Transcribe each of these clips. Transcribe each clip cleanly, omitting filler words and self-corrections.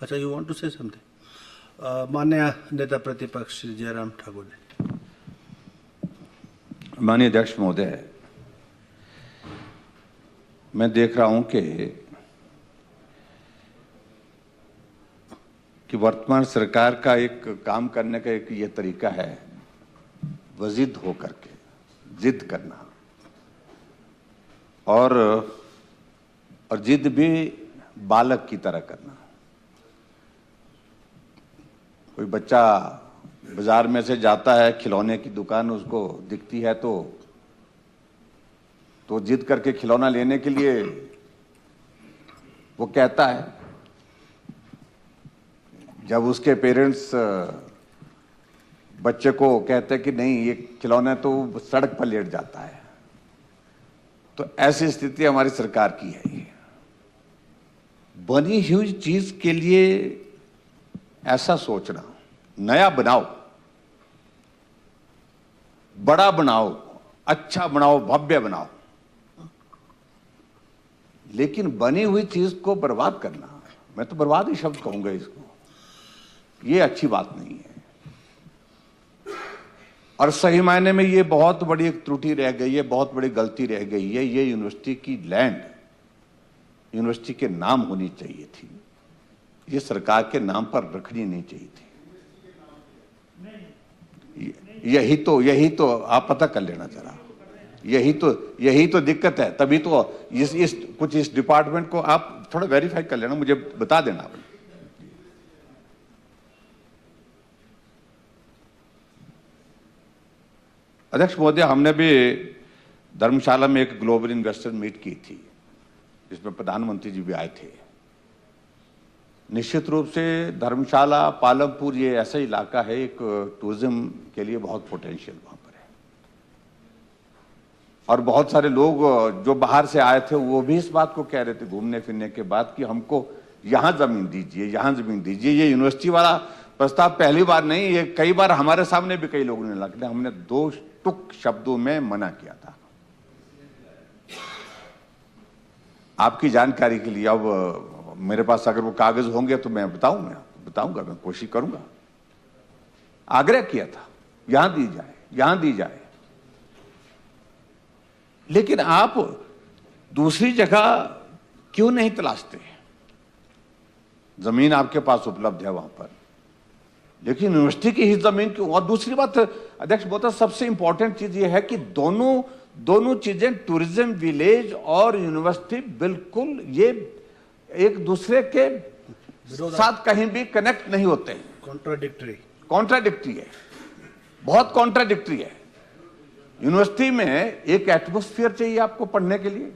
अच्छा, you want to say something? माननीय नेता प्रतिपक्ष श्री जयराम ठाकुर जी। माननीय अध्यक्ष महोदय, मैं देख रहा हूं कि वर्तमान सरकार का एक काम करने का एक ये तरीका है, वजिद होकर के जिद करना और जिद भी बालक की तरह करना। कोई बच्चा बाजार में से जाता है, खिलौने की दुकान उसको दिखती है तो जिद करके खिलौना लेने के लिए वो कहता है। जब उसके पेरेंट्स बच्चे को कहते हैं कि नहीं ये खिलौना, तो सड़क पर लेट जाता है। तो ऐसी स्थिति हमारी सरकार की है। ये बनी हुई चीज के लिए ऐसा सोचना, नया बनाओ, बड़ा बनाओ, अच्छा बनाओ, भव्य बनाओ, लेकिन बनी हुई चीज को बर्बाद करना, मैं तो बर्बाद ही शब्द कहूंगा इसको, ये अच्छी बात नहीं है। और सही मायने में ये बहुत बड़ी एक त्रुटि रह गई है, बहुत बड़ी गलती रह गई है। ये यूनिवर्सिटी की लैंड यूनिवर्सिटी के नाम होनी चाहिए थी, ये सरकार के नाम पर रखनी नहीं चाहिए थी। यही तो आप पता कर लेना जरा, यही तो दिक्कत है। तभी तो इस डिपार्टमेंट को आप थोड़ा वेरीफाई कर लेना, मुझे बता देना आप। अध्यक्ष महोदय, हमने भी धर्मशाला में एक ग्लोबल इन्वेस्टर मीट की थी, जिसमें प्रधानमंत्री जी भी आए थे। निश्चित रूप से धर्मशाला, पालमपुर ये ऐसा इलाका है, एक टूरिज्म के लिए बहुत पोटेंशियल वहां पर है। और बहुत सारे लोग जो बाहर से आए थे वो भी इस बात को कह रहे थे घूमने फिरने के बाद कि हमको यहां जमीन दीजिए, यहां जमीन दीजिए। ये यूनिवर्सिटी वाला प्रस्ताव पहली बार नहीं, ये कई बार हमारे सामने भी कई लोगों ने रखा, हमने 2 टुक शब्दों में मना किया था। आपकी जानकारी के लिए, अब मेरे पास अगर वो कागज होंगे तो मैं बताऊंगा, मैं कोशिश करूंगा। आग्रह किया था यहां दी जाए, यहां दी जाए, लेकिन आप दूसरी जगह क्यों नहीं तलाशते? जमीन आपके पास उपलब्ध है वहां पर, लेकिन यूनिवर्सिटी की ही जमीन क्यों? और दूसरी बात अध्यक्ष महोदय, सबसे इंपॉर्टेंट चीज यह है कि दोनों चीजें, टूरिज्म विलेज और यूनिवर्सिटी, बिल्कुल ये एक दूसरे के साथ कहीं भी कनेक्ट नहीं होते हैं। कॉन्ट्राडिक्टरी है, बहुत कॉन्ट्राडिक्टरी है। यूनिवर्सिटी में एक एटमॉस्फेयर चाहिए आपको पढ़ने के लिए,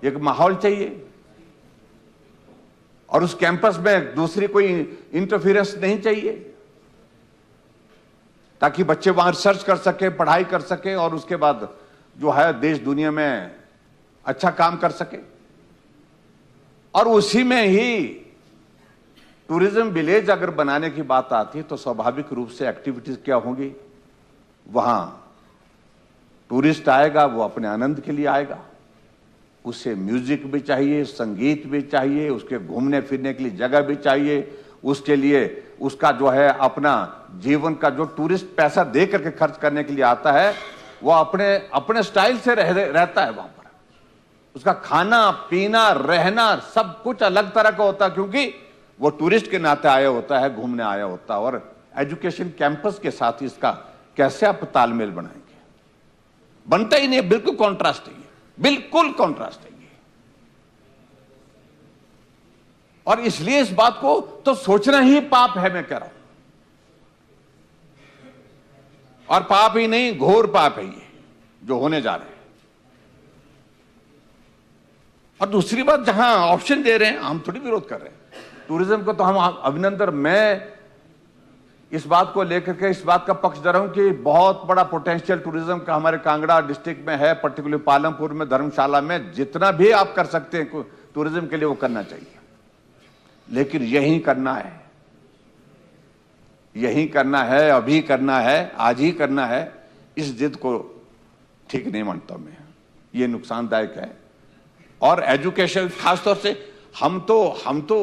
एक माहौल चाहिए, और उस कैंपस में दूसरी कोई इंटरफेरेंस नहीं चाहिए, ताकि बच्चे वहां रिसर्च कर सके, पढ़ाई कर सके और उसके बाद जो है देश दुनिया में अच्छा काम कर सके। और उसी में ही टूरिज्म विलेज अगर बनाने की बात आती है तो स्वाभाविक रूप से एक्टिविटीज क्या होंगी? वहां टूरिस्ट आएगा, वो अपने आनंद के लिए आएगा, उसे म्यूजिक भी चाहिए, संगीत भी चाहिए, उसके घूमने फिरने के लिए जगह भी चाहिए, उसके लिए उसका जो है अपना जीवन का जो टूरिस्ट पैसा दे करके खर्च करने के लिए आता है, वो अपने स्टाइल से रहता है वहां पर। उसका खाना पीना रहना सब कुछ अलग तरह का होता है, क्योंकि वो टूरिस्ट के नाते आया होता है, घूमने आया होता है। और एजुकेशन कैंपस के साथ इसका कैसे आप तालमेल बनाएंगे? बनता ही नहीं, बिल्कुल कॉन्ट्रास्ट है, बिल्कुल कॉन्ट्रास्ट है। और इसलिए इस बात को तो सोचना ही पाप है, मैं कह रहा हूं। और पाप ही नहीं, घोर पाप है ये जो होने जा रहे हैं। और दूसरी बात, जहां ऑप्शन दे रहे हैं, हम थोड़ी विरोध कर रहे हैं टूरिज्म को, तो हम अभिनंदन, मैं इस बात को लेकर के इस बात का पक्ष दे रहा हूं कि बहुत बड़ा पोटेंशियल टूरिज्म का हमारे कांगड़ा डिस्ट्रिक्ट में है, पर्टिकुलर पालमपुर में, धर्मशाला में। जितना भी आप कर सकते हैं टूरिज्म के लिए वो करना चाहिए, लेकिन यही करना है, अभी करना है, आज ही करना है। इस जिद को ठीक नहीं मानता मैं, ये नुकसानदायक है। और एजुकेशन खासतौर से हम तो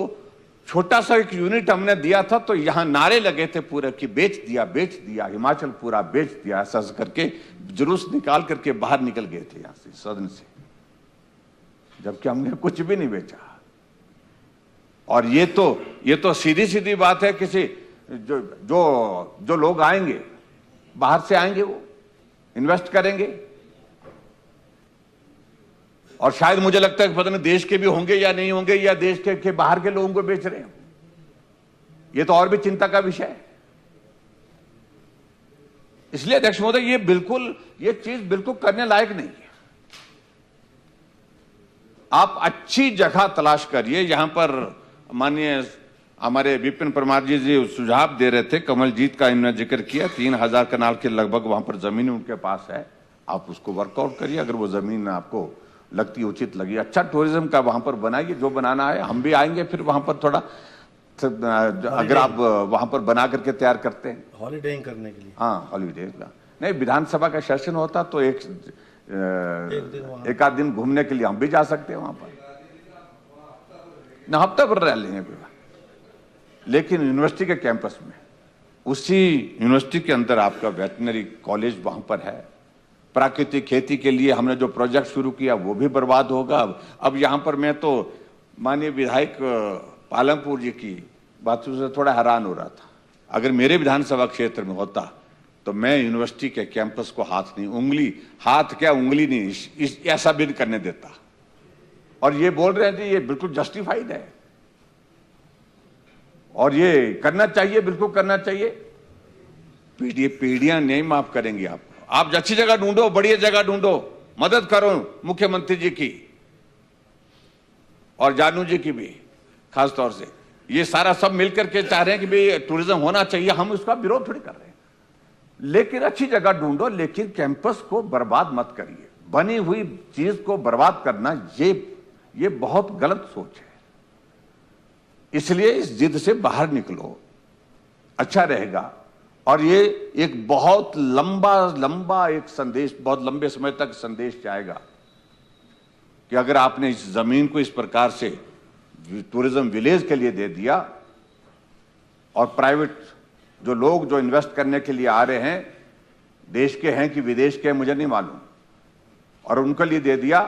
छोटा सा एक यूनिट हमने दिया था तो यहां नारे लगे थे पूरे कि बेच दिया हिमाचल पूरा बेच दिया, ऐसा करके जुलूस निकाल करके बाहर निकल गए थे यहां से, सदन से, जबकि हमने कुछ भी नहीं बेचा। और ये तो सीधी सीधी बात है, किसी जो लोग आएंगे बाहर से आएंगे, वो इन्वेस्ट करेंगे, और शायद मुझे लगता है कि पता नहीं देश के भी होंगे या नहीं होंगे, या देश के बाहर के लोगों को बेच रहे हैं। ये तो और भी चिंता का विषय है। इसलिए अध्यक्ष महोदय, ये चीज बिल्कुल करने लायक नहीं है। आप अच्छी जगह तलाश करिए। यहां पर माननीय हमारे विपिन परमार जी सुझाव दे रहे थे, कमलजीत का इन्होंने जिक्र किया, 3000 कनाल के लगभग वहां पर जमीन उनके पास है। आप उसको वर्कआउट करिए, अगर वो जमीन आपको लगती उचित लगी, अच्छा टूरिज्म का वहां पर बनाइए, जो बनाना है। हम भी आएंगे फिर वहां पर थोड़ा, अगर आप वहां पर बना करके तैयार करते हैं हॉलीडेइंग करने के लिए। हाँ, हॉलीडे का नहीं, विधानसभा का सेशन होता तो एक आध दिन घूमने के लिए हम भी जा सकते हैं वहां पर, ना हफ्ता भर रह लेंगे। लेकिन यूनिवर्सिटी के कैंपस में, उसी यूनिवर्सिटी के अंदर आपका वेटनरी कॉलेज वहां पर है। प्राकृतिक खेती के लिए हमने जो प्रोजेक्ट शुरू किया वो भी बर्बाद होगा। अब यहां पर मैं तो माननीय विधायक पालमपुर जी की बातों से थोड़ा हैरान हो रहा था। अगर मेरे विधानसभा क्षेत्र में होता तो मैं यूनिवर्सिटी के कैंपस को हाथ क्या उंगली नहीं ऐसा भी करने देता। और ये बोल रहे हैं जी, ये बिल्कुल जस्टिफाइड है और ये करना चाहिए, बिल्कुल करना चाहिए। पीढ़ियां नहीं माफ करेंगी आपको। आप अच्छी जगह ढूंढो, बढ़िया जगह ढूंढो, मदद करो मुख्यमंत्री जी की और जानू जी की भी खास तौर से। ये सारा सब मिलकर के चाह रहे हैं कि भाई टूरिज्म होना चाहिए, हम उसका विरोध थोड़ी कर रहे हैं। लेकिन अच्छी जगह ढूंढो, लेकिन कैंपस को बर्बाद मत करिए। बनी हुई चीज को बर्बाद करना ये बहुत गलत सोच है। इसलिए इस जिद से बाहर निकलो, अच्छा रहेगा। और ये एक बहुत लंबा एक संदेश, बहुत लंबे समय तक संदेश जाएगा कि अगर आपने इस जमीन को इस प्रकार से टूरिज्म विलेज के लिए दे दिया, और प्राइवेट जो लोग जो इन्वेस्ट करने के लिए आ रहे हैं, देश के हैं कि विदेश के हैं मुझे नहीं मालूम, और उनके लिए दे दिया,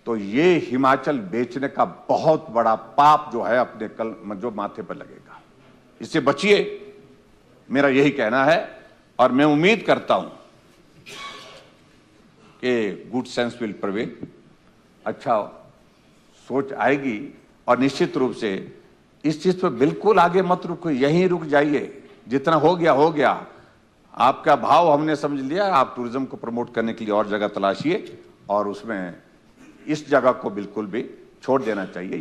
तो ये हिमाचल बेचने का बहुत बड़ा पाप जो है अपने जो माथे पर लगेगा। इससे बचिए, मेरा यही कहना है। और मैं उम्मीद करता हूं कि गुड सेंस विल प्रिवेल, अच्छा सोच आएगी। और निश्चित रूप से इस चीज पर बिल्कुल आगे मत रुको, यहीं रुक जाइए। जितना हो गया। आपका भाव हमने समझ लिया। आप टूरिज्म को प्रमोट करने के लिए और जगह तलाशिए, और उसमें इस जगह को बिल्कुल भी छोड़ देना चाहिए।